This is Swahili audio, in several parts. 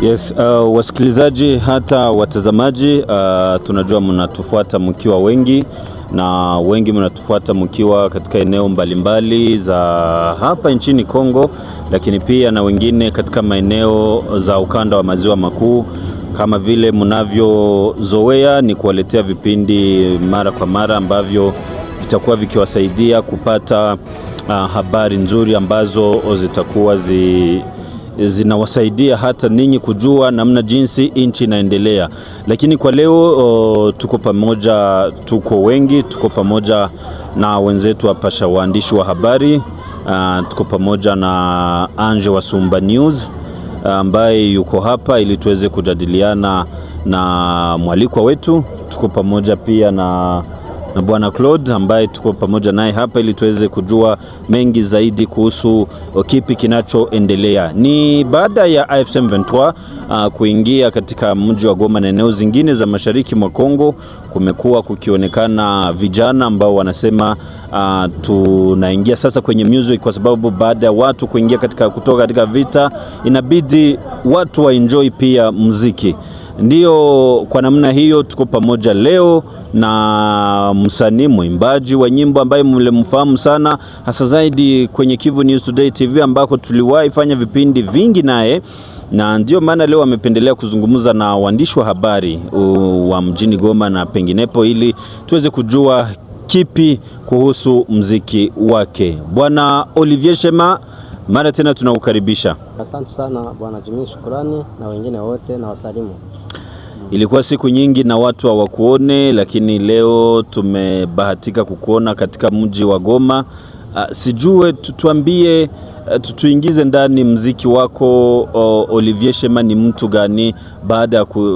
Yes, wasikilizaji hata watazamaji, tunajua mnatufuata mkiwa wengi na wengi mnatufuata mkiwa katika eneo mbalimbali za hapa nchini Kongo, lakini pia na wengine katika maeneo za ukanda wa maziwa makuu. Kama vile mnavyozoea ni kuwaletea vipindi mara kwa mara ambavyo vitakuwa vikiwasaidia kupata habari nzuri ambazo zitakuwa zinawasaidia hata ninyi kujua namna jinsi nchi inaendelea. Lakini kwa leo tuko pamoja, tuko wengi, tuko pamoja na wenzetu wapasha waandishi wa habari. Tuko pamoja na Ange wa Sumba News ambaye yuko hapa ili tuweze kujadiliana na mwalikwa wetu. Tuko pamoja pia na Bwana Claude ambaye tuko pamoja naye hapa ili tuweze kujua mengi zaidi kuhusu kipi kinachoendelea. Ni baada ya AFC M23 kuingia katika mji wa Goma na eneo zingine za mashariki mwa Kongo, kumekuwa kukionekana vijana ambao wanasema tunaingia sasa kwenye music, kwa sababu baada ya watu kuingia kutoka katika vita inabidi watu waenjoy pia muziki. Ndio kwa namna hiyo tuko pamoja leo na msanii mwimbaji wa nyimbo ambaye mlemfahamu sana hasa zaidi kwenye Kivu News Today TV ambako tuliwahi fanya vipindi vingi naye, na ndio maana leo amependelea kuzungumza na waandishi wa habari wa mjini Goma na penginepo ili tuweze kujua kipi kuhusu muziki wake. Bwana Olivier Shema, mara tena tunaukaribisha. Asante sana Bwana Jimmy, shukrani na wengine wote na wasalimu. Ilikuwa siku nyingi na watu hawakuone, lakini leo tumebahatika kukuona katika mji wa Goma. Sijue tuambie, tuingize ndani muziki wako. Olivier Shema ni mtu gani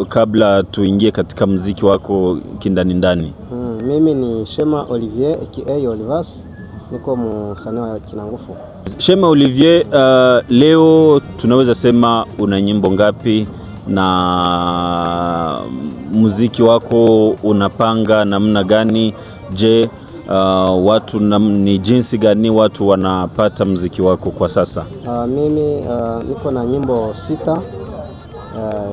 kabla tuingie katika muziki wako kindani ndani? Mimi ni Shema Olivier aka Olivas, niko msanii wa Kinangufu. Shema Olivier, leo tunaweza sema una nyimbo ngapi na muziki wako unapanga namna gani? Je, watu ni jinsi gani watu wanapata muziki wako kwa sasa? Mimi niko na nyimbo 6.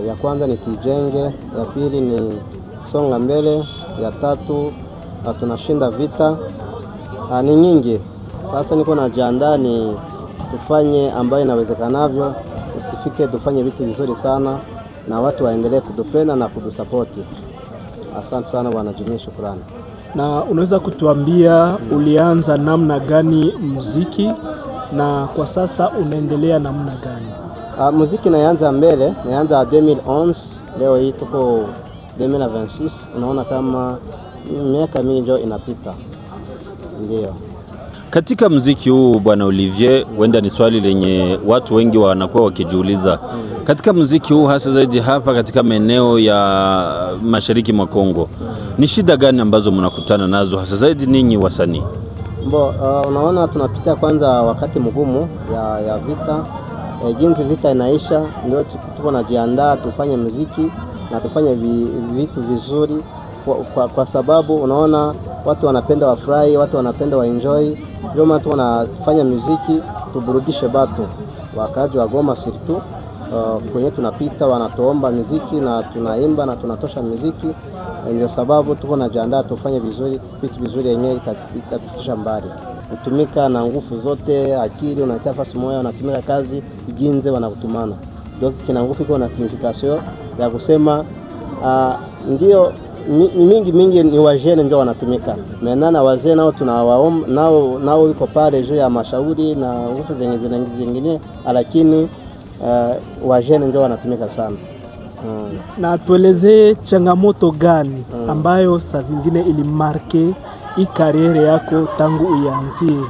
Ya kwanza ni Tujenge, ya pili ni Songa Mbele, ya tatu Tunashinda Vita. Ni nyingi. Sasa niko najiandaa ni tufanye ambayo inawezekanavyo, usifike tufanye vitu vizuri sana na watu waendelee kutupenda na kutusapoti. Asante sana Bwana Jimmy, shukrani. Na unaweza kutuambia ulianza namna gani muziki na kwa sasa unaendelea namna gani? Muziki naanza 2011, leo hii tuko 2026. Unaona kama miaka mingi ndio inapita. Ndio. Katika muziki huu Bwana Olivier, wenda ni swali lenye watu wengi wanakuwa wakijiuliza. Katika muziki huu hasa zaidi hapa katika maeneo ya mashariki mwa Kongo, ni shida gani ambazo mnakutana nazo hasa zaidi ninyi wasanii? Unaona tunapitia kwanza wakati mgumu ya vita. Jinsi vita inaisha ndio tuko najiandaa tufanye muziki na tufanye vitu vizuri kwa sababu unaona watu wanapenda wafurahi, watu wanapenda waenjoy. Ndio maana tunafanya muziki tuburudishe watu wakaji wa Goma surtout. Kwenye tunapita wanatuomba muziki na tunaimba na tunatosha muziki. Ndio sababu tuko najiandaa tufanye vizuri, vitu vizuri yenyewe itafikisha mbali. Kutumika na nguvu zote, akili unatia fasi moja, unatumika kazi jinsi wanakutumana. Ndio kina nguvu iko na signification ya kusema ndio mingi ni wajene ndio wanatumika. Menana wazee nao tunawaomba nao iko pale juu ya mashauri na nguvu zingine, lakini wajene ndio wanatumika sana. Na tuelezee changamoto gani ambayo saa zingine ilimarke hii kariere yako tangu uianzie?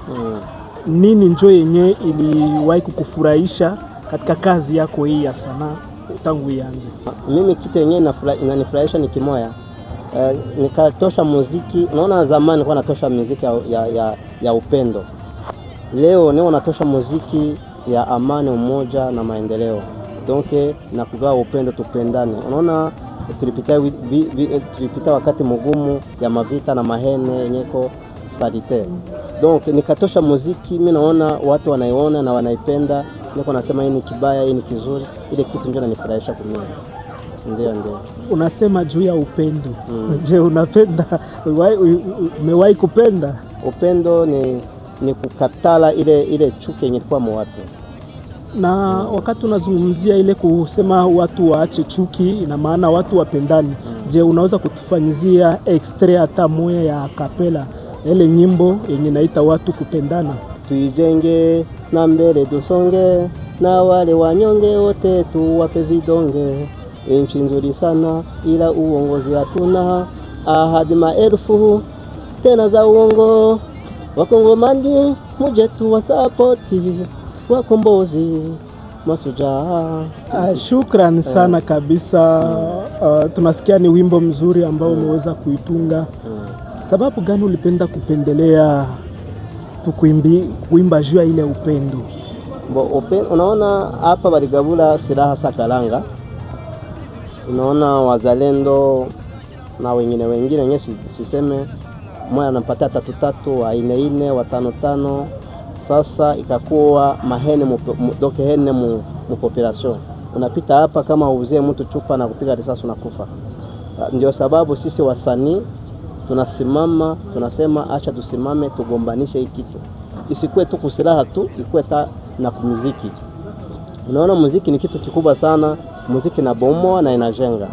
Nini njoo yenye iliwahi kukufurahisha katika kazi yako hii ya sanaa tangu uianze? Mimi kitu yenyewe inanifurahisha ni kimoya. Nikatosha muziki. Unaona zamani nilikuwa natosha muziki ya upendo. Leo niko natosha muziki ya amani, umoja na maendeleo. Donc na kugawa upendo, tupendane. Unaona tulipita wakati mgumu ya mavita na mahene yenyeko salite. Donc nikatosha muziki, mimi naona watu wanaiona na wanaipenda niko nasema hii ni kibaya, hii ni kizuri, ile kitu ndio inanifurahisha kumia. Ndio. Unasema juu ya upendo. Je, unapenda? Umewahi kupenda? Upendo ni kukatala ile chuki yenye kwa watu. Na wakati unazungumzia ile kusema watu waache chuki, ina maana watu wapendani. Je, unaweza kutufanyizia extra hata moja ya kapela ile nyimbo yenye naita watu kupendana? Tuijenge na mbele dusonge, na wale wanyonge wote tuwape vidonge. Nchi nzuri sana ila uongozi hatuna, ahadi maelfu tena za uongo. Wakongomani muje tuwasapoti, wakombozi masujaa. Shukran sana kabisa. Tunasikia ni wimbo mzuri ambao umeweza kuitunga. Sababu gani ulipenda kupendelea kuimba juu ya ile upendo? Unaona hapa baligabula silaha sakalanga, unaona wazalendo na wengine wenye siseme moja anampatia 3 wa 4 wa 5. Sasa ikakuwa mahene doke hene mu population, unapita hapa kama uuzie mtu chupa na kupiga risasi unakufa. Ndio sababu sisi wasanii tunasimama, tunasema acha tusimame tugombanishe hii kitu, isikuwe tu kusilaha tu, ikuwe na kumuziki. Unaona muziki ni kitu kikubwa sana, muziki na bomoa na inajenga.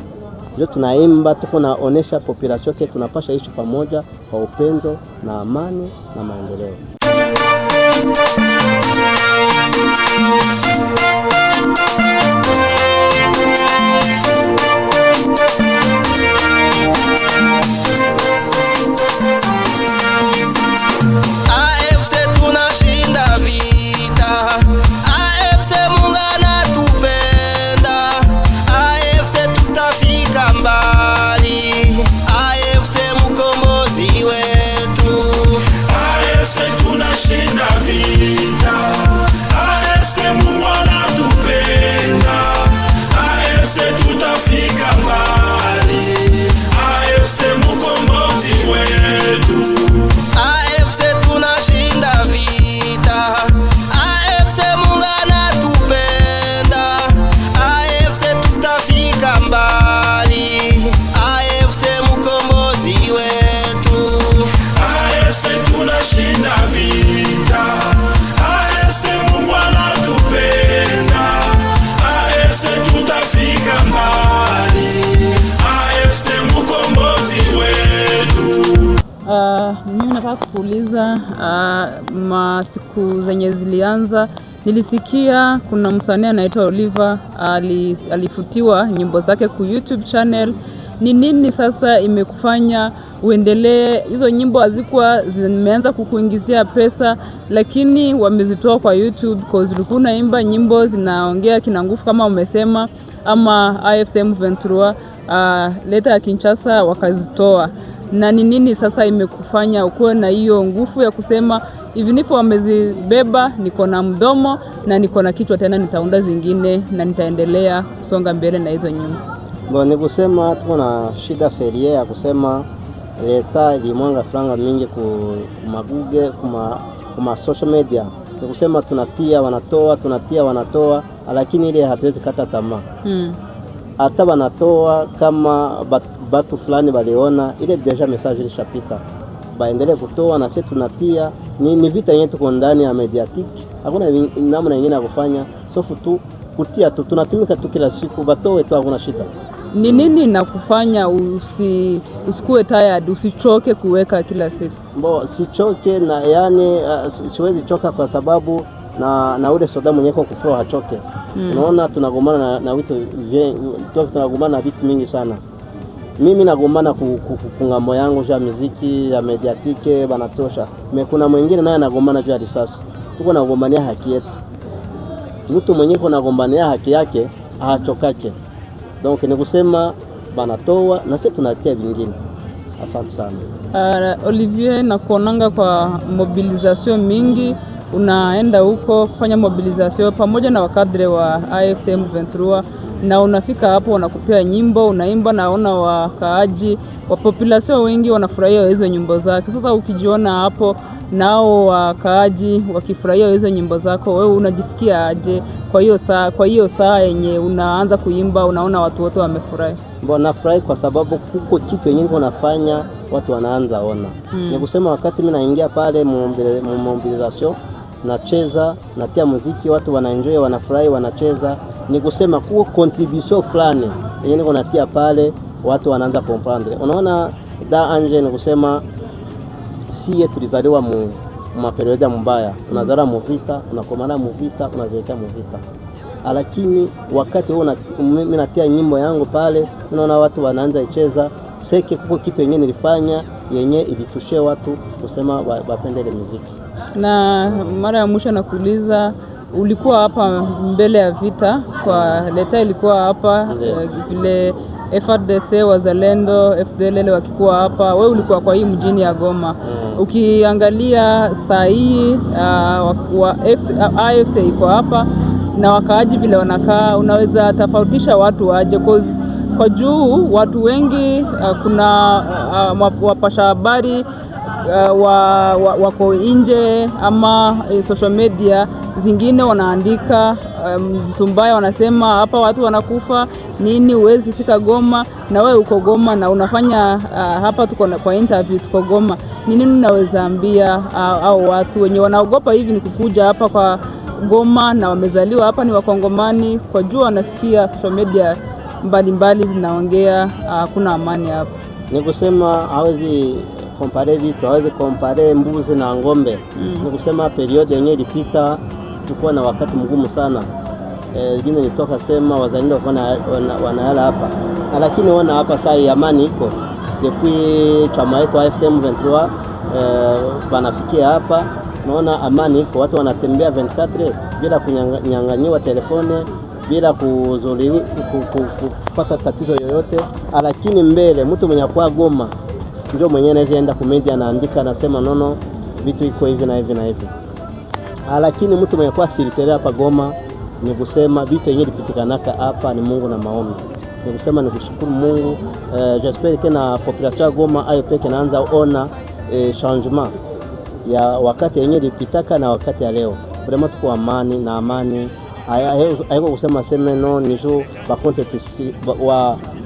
Ndio tunaimba, tuko naonesha population yetu tunapasha ishi pamoja kwa upendo na amani na maendeleo. Mimi nataka kuuliza, masiku zenye zilianza nilisikia kuna msanii anaitwa Oliver alifutiwa nyimbo zake ku YouTube channel. Ni nini sasa imekufanya uendelee? Hizo nyimbo hazikuwa zimeanza kukuingizia pesa, lakini wamezitoa kwa YouTube cause ulikuwa unaimba nyimbo zinaongea kina nguvu kama umesema, ama AFC M23 leta ya Kinshasa wakazitoa. Na ni nini sasa imekufanya ukuwe na hiyo nguvu ya kusema even if wamezibeba, niko na mdomo na niko na kichwa tena, nitaunda zingine na nitaendelea kusonga mbele na hizo nyimbo? Ni kusema tuko na shida serie ya kusema leta ilimwanga franga mingi kumaguge kuma social media. Ni kusema tunatia wanatoa, tunatia wanatoa, lakini ile hatuwezi kata tamaa. Hata wanatoa kama batu fulani baliona ile deja message ilishapita, baendelee kutoa na sisi tunatia. Ni vita yenyewe tuko ndani ya mediatic, hakuna namna nyingine ya kufanya, sofu tu kutia tu, tunatumika tu kila siku, batoe tu, hakuna shida. Ni nini nakufanya usikue tired, usichoke kuweka kila siku? Sichoke na yani siwezi choka kwa sababu na ule soda mwenye kwa kufua hachoke. Unaona tunagombana na vitu tunagombana na vitu mingi sana. Mimi nagombana kungambo yangu ya muziki ya mediatike banatosha. Kuna mwingine naye anagombana juu ya risasi. Tuko nagombania haki yetu. Mtu mwenye kwa nagombania haki yake hachokake. Donc ni kusema banatoa na sisi tunatia vingine. Asante sana. Olivier, na kuonanga kwa mobilisation mingi, unaenda huko kufanya mobilisation pamoja na wakadre wa AFC M23, na unafika hapo wanakupea nyimbo unaimba, naona wakaaji wa population wengi wanafurahia hizo nyimbo zake. Sasa ukijiona hapo nao wakaaji wakifurahia hizo nyimbo zako, wewe unajisikia aje? Kwa hiyo saa yenye unaanza kuimba unaona watu wote wamefurahi. Mbona furahi kwa sababu kuko kitu yenyewe unafanya watu wanaanza ona. Ni kusema wakati mimi naingia pale mobilisation, nacheza, natia muziki, watu wanaenjoy, wanafurahi, wanacheza. Ni kusema kuko contribution fulani yenyewe niko natia pale, watu wanaanza comprendre. Unaona da anje, ni kusema sie tulizaliwa mu periode mbaya, unazara mu vita, unakomana mu vita, unazeeka mu vita. Lakini wakati mimi natia nyimbo yangu pale, unaona watu wanaanza icheza, seke kuko kitu yenyewe nilifanya yenyewe ilitushia watu kusema wapende ile muziki. Na mara ya mwisho nakuuliza, ulikuwa hapa mbele ya vita, kwa leta ilikuwa hapa vile FARDC, wazalendo, FDLR wakikuwa hapa, wewe ulikuwa kwa hii mjini ya Goma. Ukiangalia saa hii AFC iko hapa na wakaaji vile wanakaa, unaweza tofautisha watu aje? Kwa juu watu wengi kuna wapasha habari wako nje ama social media zingine wanaandika vitu mbaya, wanasema hapa watu wanakufa nini, huwezi fika Goma, na wewe uko Goma na unafanya hapa, tuko kwa interview, tuko Goma. Ni nini unaweza ambia au watu wenye wanaogopa hivi ni kukuja hapa kwa Goma na wamezaliwa hapa, ni Wakongomani, kwa juu wanasikia social media mbalimbali zinaongea hakuna amani hapa? Ni kusema hawezi kompare vitu, hawezi kompare mbuzi na ngombe. Ni kusema periode yenyewe ilipita, tulikuwa na wakati mgumu sana. Wengine nitoka sema wazalendo wanahala hapa, lakini wana hapa saa amani iko. Depuis chama yetu AFCM 23 wanafikia hapa, naona amani iko, watu wanatembea 24 bila kunyang'anyiwa telefone, bila kuzuliwa kupata tatizo yoyote. Lakini mbele mtu mwenye kwa Goma ndio mwenyewe anaweza enda ku media anaandika, anasema nono vitu iko hivi na hivi na hivi. Lakini mtu mwenye kwa siri hapa Goma ni kusema vitu yenyewe vipitikanaka hapa ni Mungu na maombi. Ni kusema ni kushukuru Mungu. J'espère que na population Goma ayo peke naanza ona changement ya wakati yenyewe ilipitaka na wakati ya leo. Vraiment tuko amani na amani. Haiko kusema no ni jo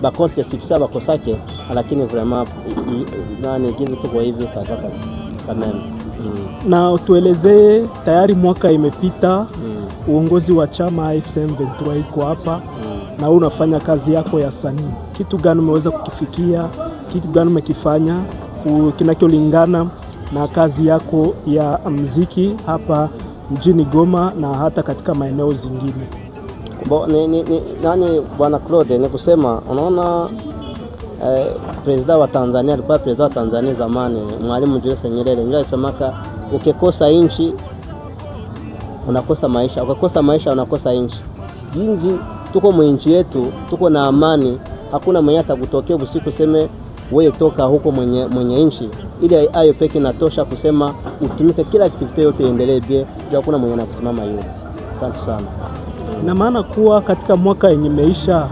bakonte tikisa bakosake, lakini vraiment nani kizi tuko hivi sasa kama. Na utuelezee, tayari mwaka imepita, uongozi wa chama AFCM 23 iko hapa na unafanya kazi yako ya sanii. Kitu gani umeweza kukifikia? Kitu gani umekifanya kinacholingana na kazi yako ya muziki hapa mjini Goma na hata katika maeneo zingine? Nani Bwana Claude, ni kusema unaona president wa Tanzania alikuwa president wa Tanzania zamani, Mwalimu Julius Nyerere, ndio alisemaka ukikosa inchi unakosa maisha, ukakosa maisha unakosa inchi. Jinsi tuko mwinchi yetu, tuko na amani, hakuna mwenye atakutokea usiku seme wewe toka huko mwenye inchi. Ile ayo peke natosha kusema utumike kila activity yote iendelee bie, hakuna mwenye anakusimama hiyo. Asante sana. Na maana kuwa katika mwaka yenye meisha,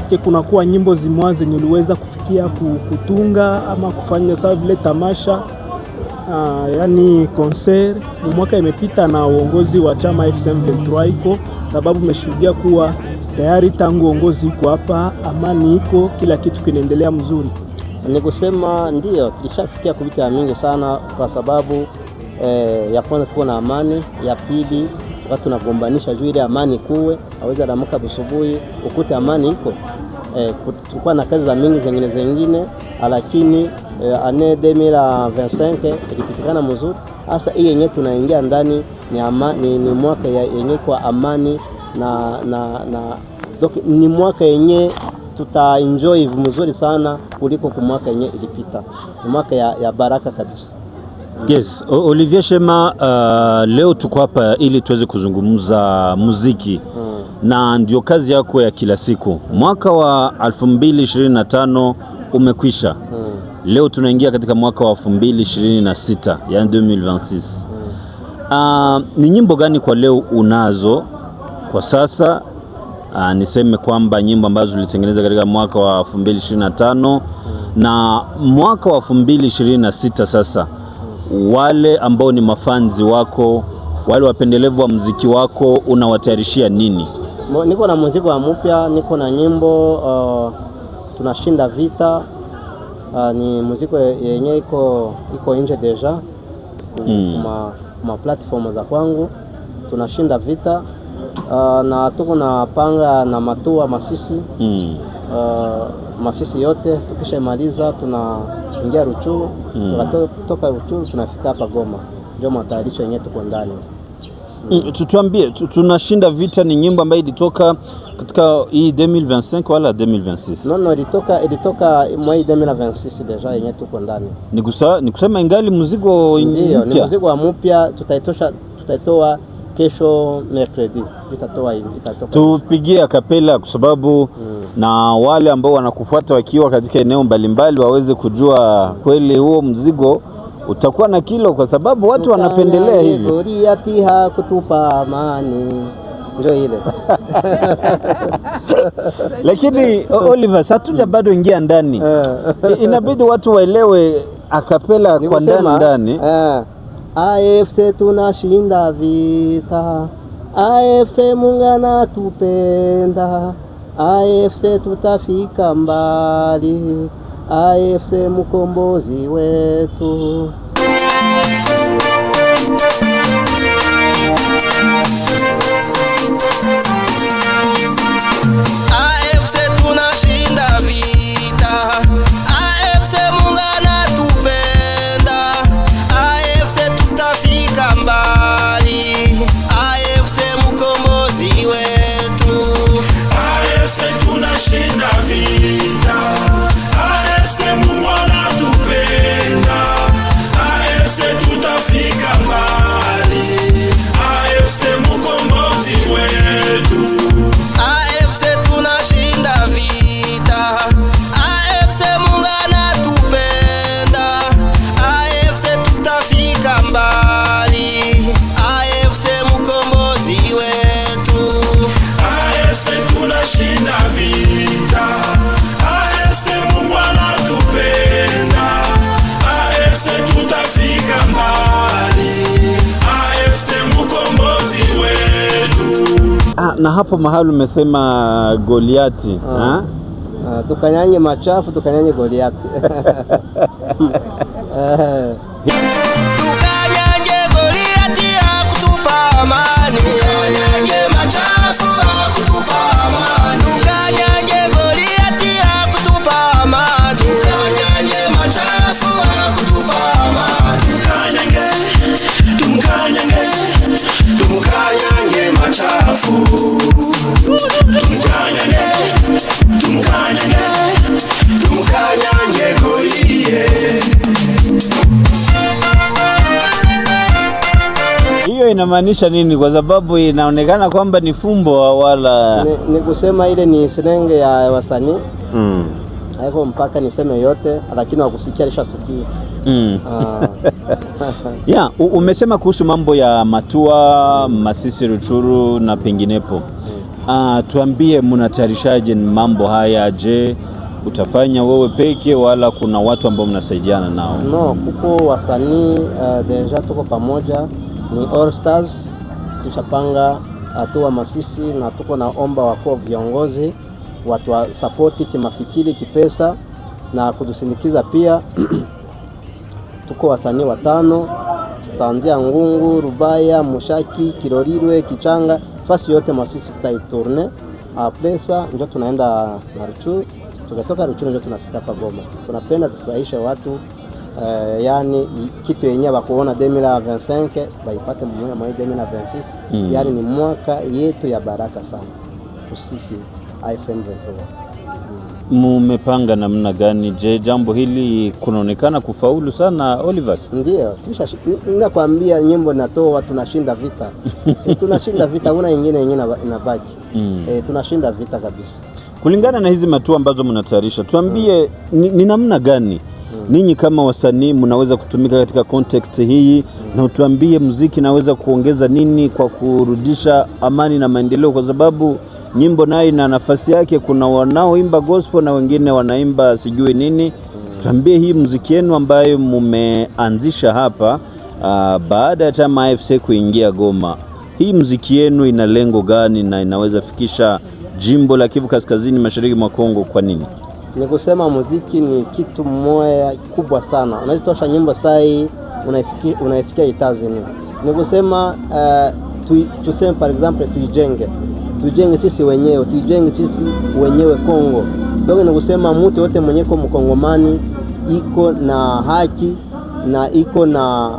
sike kuna kuwa nyimbo zimwaze niliweza kufikia kutunga ama kufanya sawa vile tamasha, yani concert. Mwaka imepita na uongozi wa chama AFCM 23 iko, sababu umeshuhudia kuwa tayari tangu uongozi iko hapa amani iko, kila kitu kinaendelea mzuri. Ni kusema ndio tulishafikia kuvitia mingi sana, kwa sababu ya kwanza tuko na amani, ya pili watu nagombanisha juu ile amani kuwe, haweza damuka busubuhi ukute amani iko. Tulikuwa na kazi za mingi zingine, lakini ane 2025 ilipitikana mzuri. Hasa hii yenyewe tunaingia ndani ni amani, ni mwaka yenyewe kwa amani na ni mwaka yenyewe tutaenjoy mzuri sana kuliko kwa mwaka yenyewe ilipita. Ni mwaka ya baraka kabisa. Yes, Olivier Shema, leo tuko hapa ili tuweze kuzungumza muziki na ndio kazi yako ya kila siku. Mwaka wa 2025 umekwisha. Leo tunaingia katika mwaka wa 2026, yani 2026. Ni nyimbo gani kwa leo unazo kwa sasa? Niseme kwamba nyimbo ambazo tulitengeneza katika mwaka wa 2025 na mwaka wa 2026 sasa wale ambao ni mafanzi wako, wale wapendelevu wa muziki wako, unawatayarishia nini? Niko na muziki wa mpya, niko na nyimbo tunashinda vita. Ni muziki yenye iko nje deja ma platform za kwangu. Tunashinda vita na tuko na panga na matua Masisi. Masisi yote tukishamaliza tunaingia Ruchuru. Tukatoka Ruchuru tunafika hapa Goma. Ndio matayarisho yenyewe tuko ndani. Tuambie, tunashinda vita ni nyimbo ambayo ilitoka katika hii 2025 wala 2026? No, ilitoka mwa 2026 deja yenyewe tuko ndani. Ni kusema ingali mzigo ndio, ni mzigo wa mpya. Tutaitoa kesho mercredi. Itatoka. Tupigie akapela kwa sababu na wale ambao wanakufuata wakiwa katika eneo mbalimbali waweze kujua kweli huo mzigo utakuwa na kilo, kwa sababu watu wanapendelea hivi. Goliati hakutupa amani, ndio ile. Lakini Oliver, satuja bado ingia ndani. Inabidi watu waelewe akapela kwa ndani. AFC tunashinda vita, AFC Mungu anatupenda, AFC tutafika mbali, AFC mkombozi wetu. AFC tunashinda vita, AFC Mungu anatupenda, AFC tutafika mbali, AFC mkombozi wetu. AFC tunashinda vita, AFC Mungu anatupenda, AFC tutafika mbali, AFC mkombozi wetu. AFC tunashinda vita, AFC Mungu anatupenda, AFC tutafika mbali, AFC mkombozi wetu. AFC tunashinda vita, AFC Mungu anatupenda, AFC tutafika mbali, AFC mkombozi wetu. Na hapo mahali umesema Goliati. Tukanyanye machafu, tukanyanye Goliati. Tukanyanye Goliati hakutupa amani, tukanyanye machafu hakutupa amani, tukanyanye Goliati hakutupa amani, tukanyanye machafu hakutupa amani, Tumkanyange machafu, tumkanyange Golie. Hiyo inamaanisha nini? Kwa sababu inaonekana kwamba ni fumbo wala ni kusema ile ni silenge ya wasanii. Haiko mpaka niseme yote, lakini wakusikia alishasikia. Umesema kuhusu mambo ya Matua, Masisi, Ruchuru na penginepo. Tuambie mnatayarishaje mambo haya? Je, utafanya wewe peke wala kuna watu ambao mnasaidiana nao? No, kuko wasanii deja tuko pamoja, ni All Stars. Tushapanga hatua Masisi na tuko na omba wako viongozi watu wa support kimafikiri, kipesa na kutusindikiza pia. Tuko wasanii 5, tutaanzia Ngungu, Rubaya, Mushaki, Kirorirwe, Kichanga, fasi yote Masisi tutaiturne. Pesa ndio tunaenda na Ruchuru, tukatoka Ruchuru ndio tunafika hapa Goma. Tunapenda tufurahishe watu, yani kitu yenyewe bakuona 2025 baipate mmoja mwa 2026. Yani ni mwaka yetu ya baraka sana kusisi AFM Ventura. Mumepanga namna gani? Je, jambo hili kunaonekana kufaulu sana Oliver? Ndio, ninakwambia nyimbo natoa tunashinda vita. Tunashinda vita, una nyingine inabaki. Tunashinda vita kabisa. Kulingana na hizi matua ambazo mnatayarisha, tuambie ni namna gani ninyi kama wasanii mnaweza kutumika katika context hii, na utuambie muziki naweza kuongeza nini kwa kurudisha amani na maendeleo, kwa sababu nyimbo nayo ina nafasi yake. Kuna wanaoimba gospel na wengine wanaimba sijui nini. tuambie hii muziki yenu ambayo mumeanzisha hapa baada ya chama AFC kuingia Goma, hii muziki yenu ina lengo gani na inaweza fikisha jimbo la Kivu Kaskazini mashariki mwa Kongo kwa nini? Ni kusema muziki ni kitu moja kubwa sana. Unazitosha nyimbo sai unaisikia itazini. Ni kusema tuseme for example tuijenge sisi wenyewe, Kongo. Ndio ni kusema mtu yote mwenye kwa mkongomani iko na haki na iko na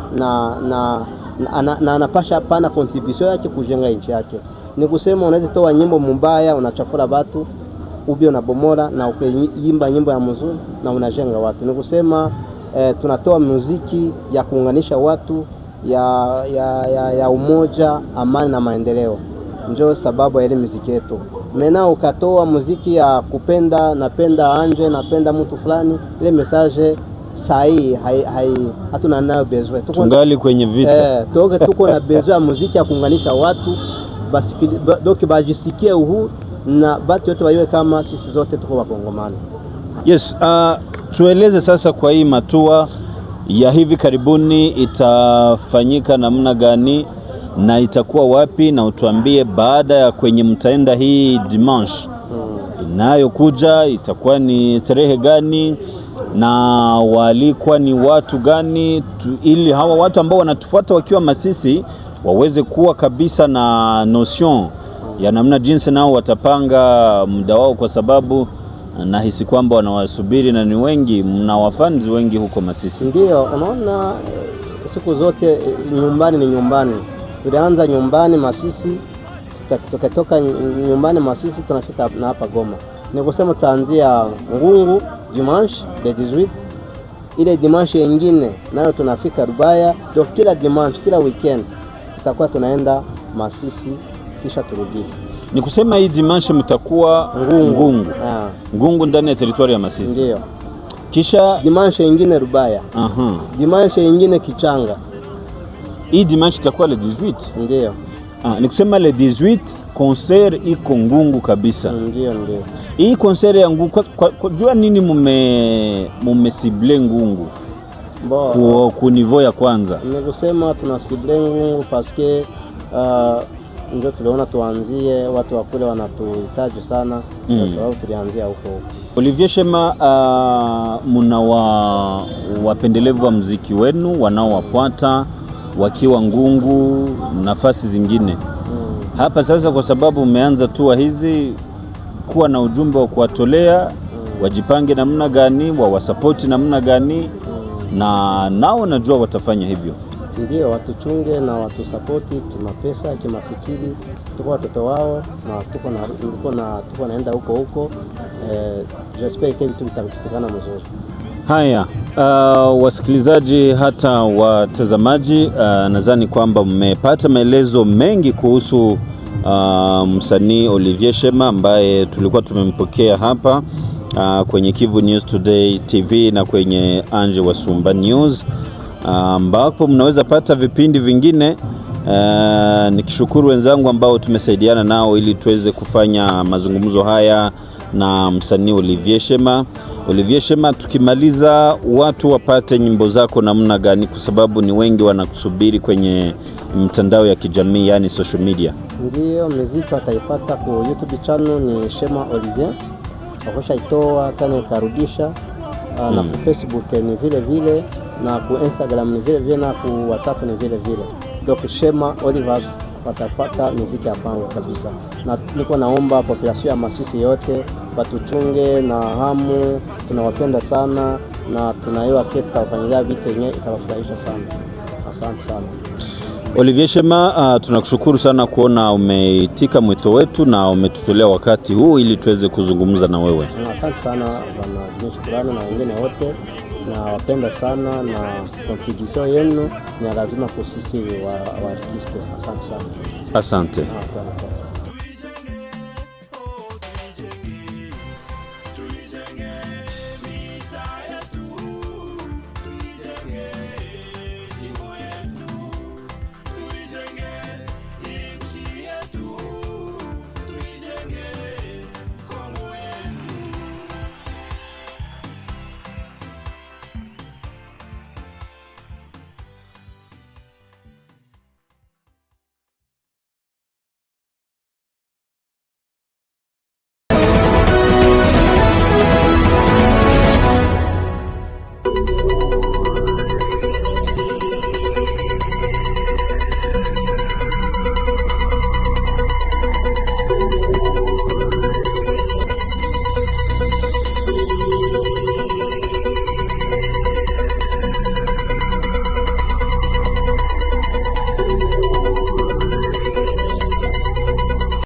anapasha pana contribution yake kujenga nchi yake. Ni kusema unaweza toa nyimbo mbaya unachafura watu, ubi unabomora, na ukiimba nyimbo ya mzuri na unajenga watu. Ni kusema tunatoa muziki ya kuunganisha watu, ya umoja, amani na maendeleo. Ndio sababu ya ile muziki yetu. Mena ukatoa muziki ya kupenda, napenda anje, napenda mtu fulani, ile message sahi hatuna nayo bezwe. Tungali kwenye vita. Tuko na bezwe ya muziki ya kuunganisha watu, basi doki bajisikie uhuru na batu yote waiwe kama sisi zote tuko Wakongomani. Yes, tueleze sasa kwa hii matua ya hivi karibuni itafanyika namna gani na itakuwa wapi, na utuambie baada ya kwenye mtaenda hii dimanche inayokuja itakuwa ni tarehe gani na walikuwa ni watu gani ili hawa watu ambao wanatufuata wakiwa Masisi waweze kuwa kabisa na notion ya namna jinsi nao watapanga muda wao, kwa sababu nahisi kwamba wanawasubiri na ni wengi, mna wafans wengi huko Masisi. Ndio, unaona siku zote nyumbani ni nyumbani. Tulianza nyumbani Masisi, tukatoka nyumbani Masisi tunafika na hapa Goma. Ni kusema tutaanzia Ngungu dimanche le 18, ile dimanche nyingine nayo tunafika Rubaya. Ndio kila dimanche, kila weekend tutakuwa tunaenda Masisi kisha turudi. Ni kusema hii dimanche mtakuwa Ngungu ndani ya territory ya Masisi. Ndio. Kisha dimanche nyingine Rubaya. Dimanche nyingine Kichanga. Hii dimanche itakuwa le 18. Ndio. Ni kusema le 18 concert iko Ngungu kabisa. Ndio. Hii concert ya Ngungu kwa jua nini mumesible Ngungu? Kwa niveau ya kwanza. Ni kusema tunasible Ngungu paske ndio tuliona tuanzie, watu wa kule wanatuhitaji sana, sababu tulianzia huko. Olivier Shema, muna wapendelevu wa muziki wenu wanaowafuata wakiwa Ngungu nafasi zingine hapa sasa, kwa sababu umeanza tua hizi kuwa na ujumbe wa kuwatolea wajipange namna gani, wawasapoti namna gani, na nao najua watafanya hivyo. Ndio, watuchunge na watusapoti kimapesa, kimafikiri. Tuko watoto wao na tuko naenda huko. J'espère que vitu vitapatikana mzuri. Haya, wasikilizaji hata watazamaji, nadhani kwamba mmepata maelezo mengi kuhusu msanii Olivier Shema ambaye tulikuwa tumempokea hapa kwenye Kivu News Today TV na kwenye Anje Wasumba News, ambapo mnaweza pata vipindi vingine. Nikishukuru wenzangu ambao tumesaidiana nao ili tuweze kufanya mazungumzo haya na msanii Olivier Shema. Olivier Shema, tukimaliza watu wapate nyimbo zako namna gani, kwa sababu ni wengi wanakusubiri kwenye mtandao ya kijamii, yani social media? Ndio, muziki ataipata kwa YouTube channel ni Shema Olivier. Wakosha itoa tena ikarudisha na kwa Facebook ni vile na kwa Instagram ni vile na kwa WhatsApp ni vile. Donc Shema Olivier watapata muziki hapa kabisa. Na niko naomba population ya Masisi yote watuchunge na hamu, tunawapenda sana na tunaiwa keta kufanyia vitu yenyewe itawafurahisha sana. Asante sana. Olivier Shema, tunakushukuru sana kuona umeitika mwito wetu na umetutolea wakati huu ili tuweze kuzungumza na wewe. Asante sana bwana, shukrani na wengine wote, na wapenda sana na contribution yenu ni lazima kusisi wa artiste. Asante sana. Asante.